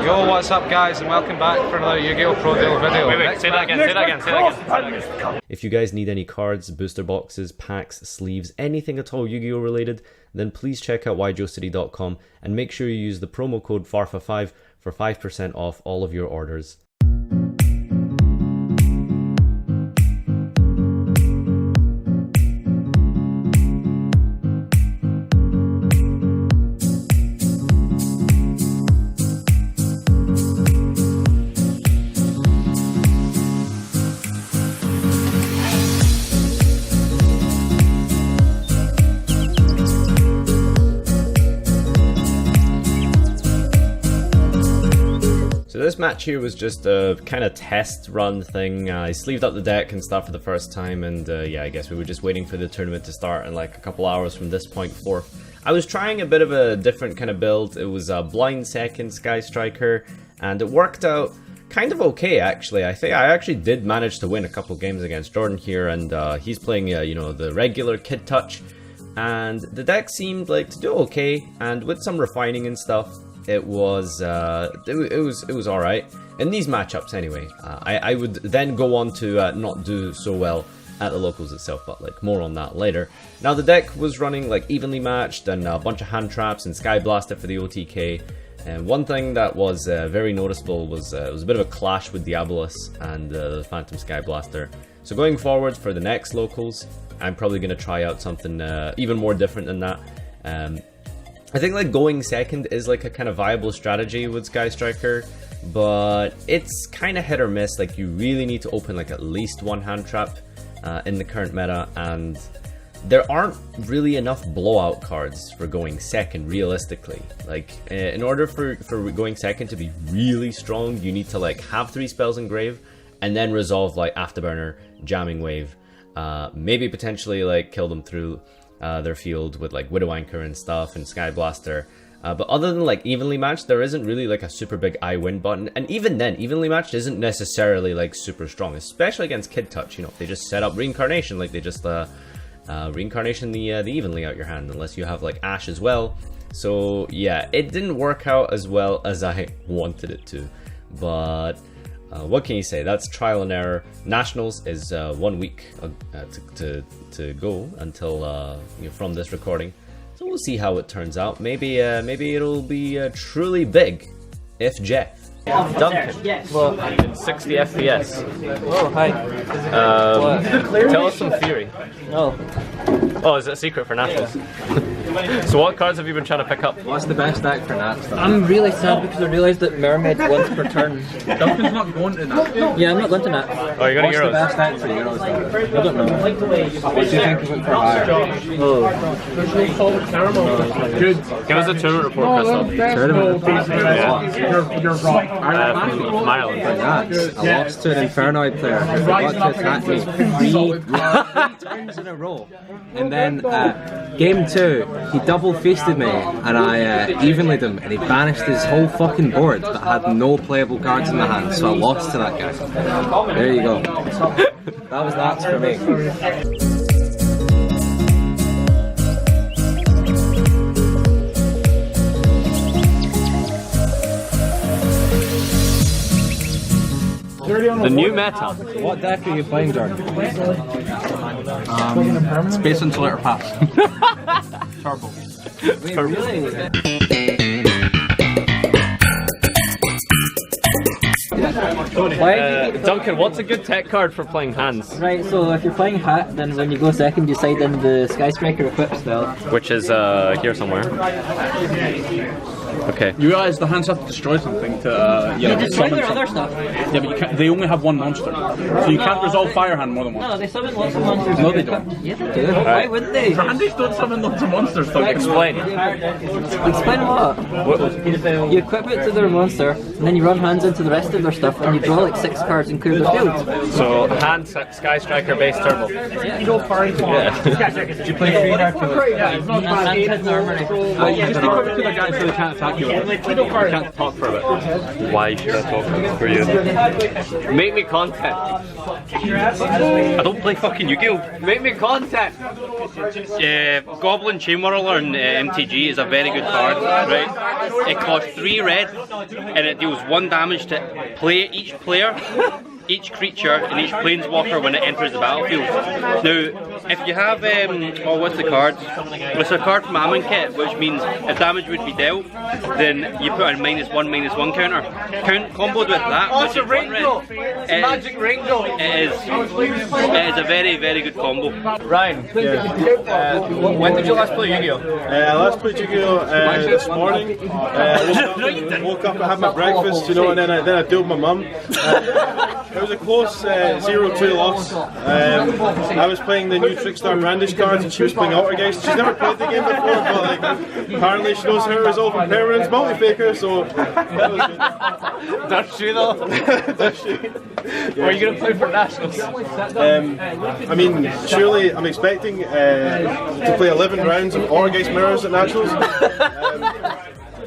Yo, what's up guys, and welcome back for another Yu-Gi-Oh! Pro Deal video. Wait, say that again. If you guys need any cards, booster boxes, packs, sleeves, anything at all Yu-Gi-Oh! Related, then please check out YJoCity.com and make sure you use the promo code FarfaFIGO for 5% off all of your orders. So this match here was just a kind of test run thing. I sleeved up the deck and stuff for the first time, and yeah, I guess we were just waiting for the tournament to start in like a couple hours from this point forth. I was trying a bit of a different kind of build. It was a blind second Sky Striker, and it worked out kind of okay actually. I think I actually did manage to win a couple games against Jordan here, and he's playing you know, the regular Kid Touch, and the deck seemed like to do okay, and with some refining and stuff. It was all right in these matchups anyway. I would then go on to not do so well at the locals itself, but like more on that later. Now the deck was running like evenly matched and a bunch of hand traps and Sky Blaster for the OTK. And one thing that was very noticeable was it was a bit of a clash with Diabolus and the Phantom Sky Blaster. So going forward for the next locals, I'm probably going to try out something even more different than that. I think like going second is like a kind of viable strategy with Sky Striker, but it's kind of hit or miss. Like you really need to open like at least one hand trap in the current meta, and there aren't really enough blowout cards for going second realistically. Like in order for going second to be really strong, you need to like have 3 spells engrave and then resolve like Afterburner, Jamming Wave, maybe potentially like kill them through their field with like Widow Anchor and stuff and Sky Blaster, but other than like evenly matched, there isn't really like a super big I win button, and even then evenly matched isn't necessarily like super strong, especially against Kid Touch. You know, if they just set up Reincarnation, like they just Reincarnation the evenly out your hand, unless you have like Ash as well. So yeah, it didn't work out as well as I wanted it to, but what can you say? That's trial and error. Nationals is 1 week to go until you know, from this recording, so we'll see how it turns out. Maybe it'll be truly big if Jeff. Duncan, What? 60 FPS. Oh, hi. Tell us some theory. Oh. Oh, is it a secret for Nationals? So what cards have you been trying to pick up? What's the best deck for Nats? I'm really sad because I realised that Mermaid once per turn. Duncan's not going to Nats. Yeah, I'm not going to Nat. Oh, you're going to What's the Euros? best deck for Euros? I don't know. What do you think of it for higher? Oh. Good. Give us a tournament report, Crystal. Tournament? You're wrong. From Ireland. Nats. I lost to an Infernoid player who got to attack me 3 turns in a row. And then game 2, he double feasted me and I evenly him, and he banished his whole fucking board that had no playable cards in the hand, so I lost to that guy. There you go. That was Nats for me. The new meta. What deck are you playing, Jordan? Space Insulator Pass. Turbo. Wait, really? Duncan, what's a good tech card for playing hands? Right, so if you're playing Hat, then when you go second, you side in the Sky Striker equip spell. Which is here somewhere. Okay. You realize the hands have to destroy something to, You destroy summon their something. other stuff. Yeah, but you can't, they only have one monster. So you can't resolve Fire Hand more than once. No, they summon lots of monsters. No, they don't. Yeah, they do. Why wouldn't they? Handies don't summon lots of monsters, Duncan. Explain. Explain what? You equip it to their monster, and then you run hands into the rest of their stuff, and you draw like 6 cards and clear the field. So, hand Sky Striker base turbo. Yeah. You go far into Did you play 3 hard to And hidden armory. just equip it to the guys so they can't attack. spectacular. I can't talk for a bit. Why should I talk for you? Make me content. I don't play fucking Yu-Gi-Oh! Make me content! Goblin Chain Whirler in MTG is a very good card, right? It costs 3 red and it deals 1 damage to each player, each creature, and each planeswalker when it enters the battlefield. Now, if you have, what's the card? It's a card from Amonkhet, which means if damage would be dealt, then you put a -1/-1 counter. Comboed with that, which is Ringo! Magic Ringo! It is a very, very good combo. Ryan, when did you last play Yu-Gi-Oh? I last played Yu-Gi-Oh this morning. Woke up and had my breakfast, you know, and then I dueled my mum. It was a close 0-2 loss. I was playing the new Trickstar Brandish cards and she was playing Altergeist. She's never played the game before, but like, apparently she knows how to resolve impermanence multi-faker, so that was good. Does she though? Does she? Yeah. Are you going to play for Nationals? I mean, surely I'm expecting to play 11 rounds of Altergeist mirrors at Nationals.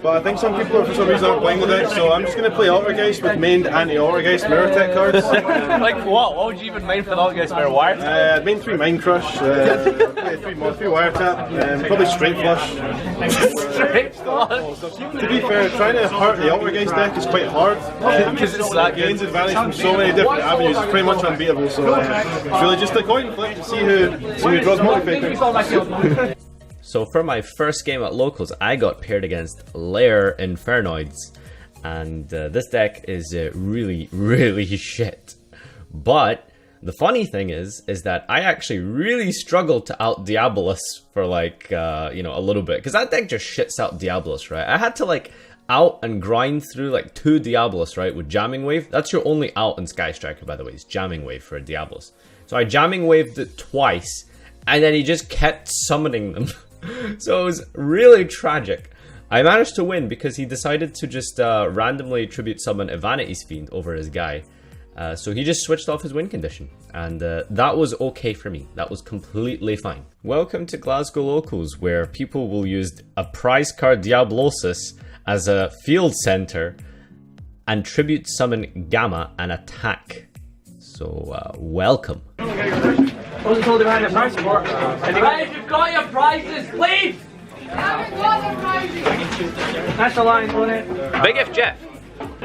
But I think some people for some reason aren't playing the deck, so I'm just going to play Altergeist with mained anti-Altergeist mirror tech cards. Like what? What would you even main for the Altergeist mirror? Wire? I'd main 3 Mind Crush, 3 Wire Tap, probably Straight Flush. Straight Flush? To be fair, trying to hurt the Altergeist deck is quite hard. Because it gains advantage from so many different avenues, it's pretty much unbeatable, so it's really just a coin flip to see who draws multi-faker. So for my first game at Locals, I got paired against Lair Infernoids, and this deck is really, really shit. But the funny thing is that I actually really struggled to out Diabolus for like, you know, a little bit, because that deck just shits out Diabolus, right? I had to like out and grind through like 2 Diabolus, right, with Jamming Wave. That's your only out in Sky Striker, by the way, is Jamming Wave for Diabolus. So I Jamming Waved it twice, and then he just kept summoning them. So it was really tragic. I managed to win because he decided to just randomly tribute summon a Vanity's Fiend over his guy. So he just switched off his win condition. And that was okay for me. That was completely fine. Welcome to Glasgow Locals, where people will use a prize card Diablosis as a field center and tribute summon Gamma and attack. So welcome. Who's holding behind the prize support? Guys, you've got your prizes, please! That's the line, on it. Big F Jeff.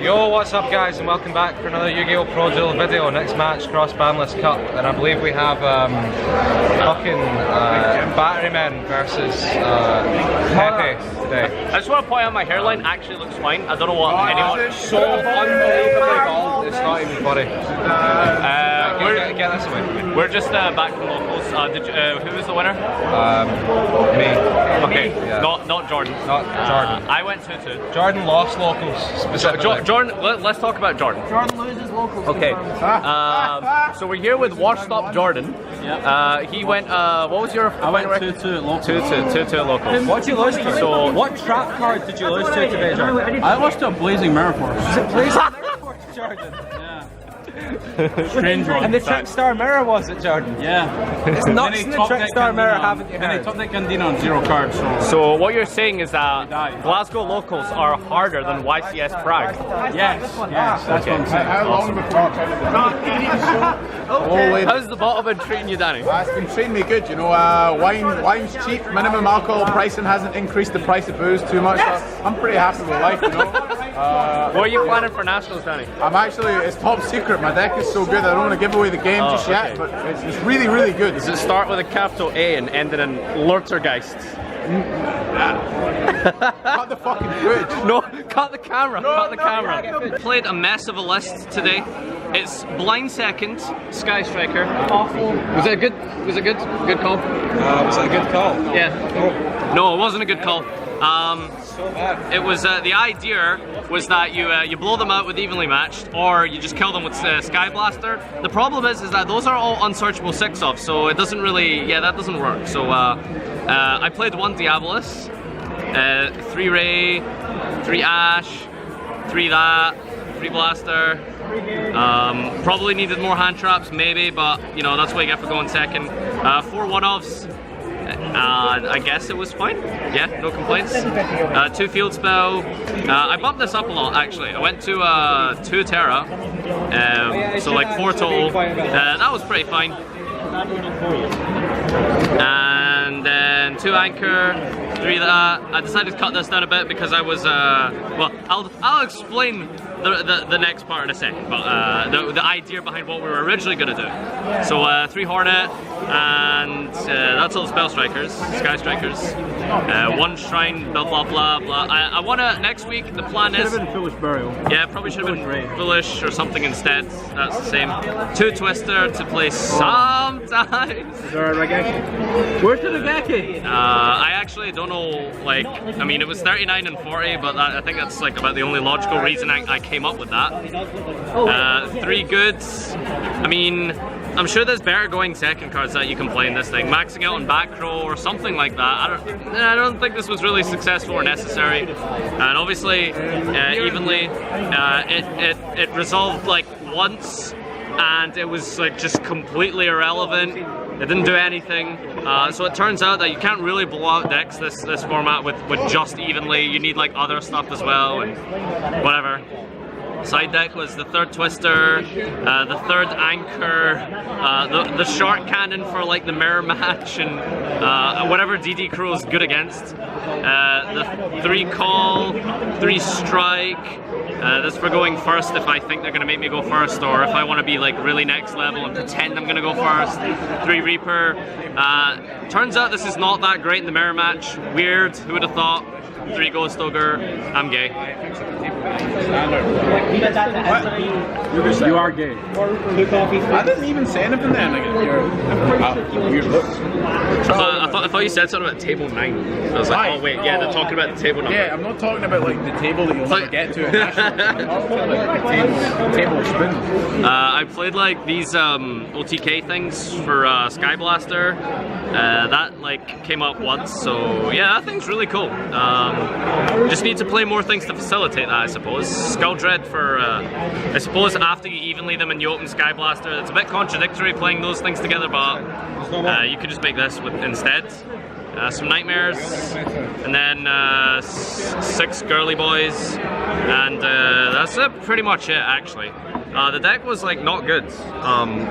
Yo, what's up guys, and welcome back for another Yu-Gi-Oh! Pro Duel video. Next match, Cross Banless Cup, and I believe we have Batterymen versus Pepe today. I just want to point out my hairline actually looks fine. I don't know what anyone... So unbelievably bald, it's not even funny. Get this away from me. We're just back from Locals. Who was the winner? Me. Okay, Yeah. not Jordan. Not Jordan. I went 2-2. Jordan lost Locals, specifically. Jordan, let's talk about Jordan. Jordan loses Locals. Okay. So we're here with Watch Stop Jordan. He went, what was your... I went 2-2 at Locals. 2-2 at Locals. What did you lose to? So, what trap card did you lose to today, Jordan? I lost to a Blazing Mirror Force. Is it Blazing Mirror Force, Jordan? Yeah. Strange one. And the Trickstar Mirror was it, Jordan? Yeah. It's not in the Trickstar Mirror, haven't you heard? They top deck Gandina on 0 cards, so what you're saying is that Glasgow Locals are harder than YCS Prague? Yes, that's what I'm saying. How long have we talked? How's the bottle been treating you, Danny? It's been treating me good, you know. Wine's cheap, minimum alcohol pricing hasn't increased the price of booze too much. So I'm pretty happy with life, you know. What are you planning for Nationals, Danny? I'm actually, it's top secret. My deck is so good, I don't want to give away the game just yet, but it's really, really good. Does it start with a capital A and end in Lurtergeist? Cut the fucking footage. No, cut the camera, cut the camera. Played a mess of a list today. It's blind second, Sky Striker. Awful. Was it good call? Was it a good call? Yeah. No, it wasn't a good call. It was the idea was that you blow them out with evenly matched, or you just kill them with Sky Blaster. The problem is that those are all unsearchable 6-off, so it doesn't really, that doesn't work. So I played 1 Diabolus, 3 Ray, 3 Ash, 3 that, 3 Blaster. Probably needed more hand traps, maybe, but you know that's what you get for going second. 4 1-offs. I guess it was fine. Yeah, no complaints. 2 field spell. I bumped this up a lot actually. I went to 2 Terra, so like 4 total. That was pretty fine. And then 2 anchor, 3 that. I decided to cut this down a bit because I was well, I'll explain the next part in a second, but the idea behind what we were originally going to do. So 3 Hornet, and that's all the Spell Strikers, Sky Strikers. 1 Shrine, blah blah blah blah. I want to, next week, the plan is... Should have been Foolish Burial. Yeah, probably should have been Foolish or something instead. That's the same. 2 Twister to play sometimes. Is there a Regeki? Where's the Regeki? I actually don't know, like, I mean, it was 39 and 40, but I think that's like about the only logical reason I came up with that. 3 goods. I mean, I'm sure there's better going second cards that you can play in this thing. Maxing out on back row or something like that. I don't think this was really successful or necessary. And obviously, evenly, it resolved like once, and it was like just completely irrelevant. It didn't do anything. So it turns out that you can't really blow out decks this format with just evenly. You need like other stuff as well and whatever. Side deck was the 3rd Twister, the 3rd Anchor, the Shark Cannon for like the mirror match and whatever DD Crow is good against. The 3 Call, 3 Strike. This for going first if I think they're going to make me go first, or if I want to be like really next level and pretend I'm going to go first. 3 Reaper. Turns out this is not that great in the mirror match. Weird, who would have thought? 3 Ghost Ogre. I'm gay. You are gay. I didn't even say anything then. Like, weird look. I thought you said something about table 9. I was like, oh wait, yeah, they're talking about the table number. Yeah, I'm not talking about like the table that you'll never get to. I'm talking about the table of spoons. I played like these OTK things for Sky Blaster. That like came up once, so yeah, that thing's really cool. Just need to play more things to facilitate that, I suppose. Skull Dread for, I suppose after you evenly them and you open Sky Blaster, it's a bit contradictory playing those things together, but you could just make this with instead. Some Nightmares, and then 6 Girly Boys, and that's pretty much it actually. The deck was like not good,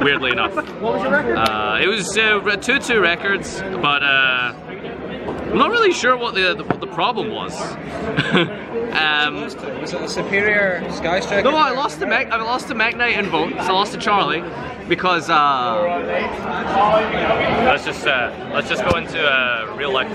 weirdly enough. What was your record? It was 2-2 records, but I'm not really sure what the problem was. Was it a superior Sky Striker? No, I lost to Mech Knight in votes. I lost to Charlie because let's just go into real life.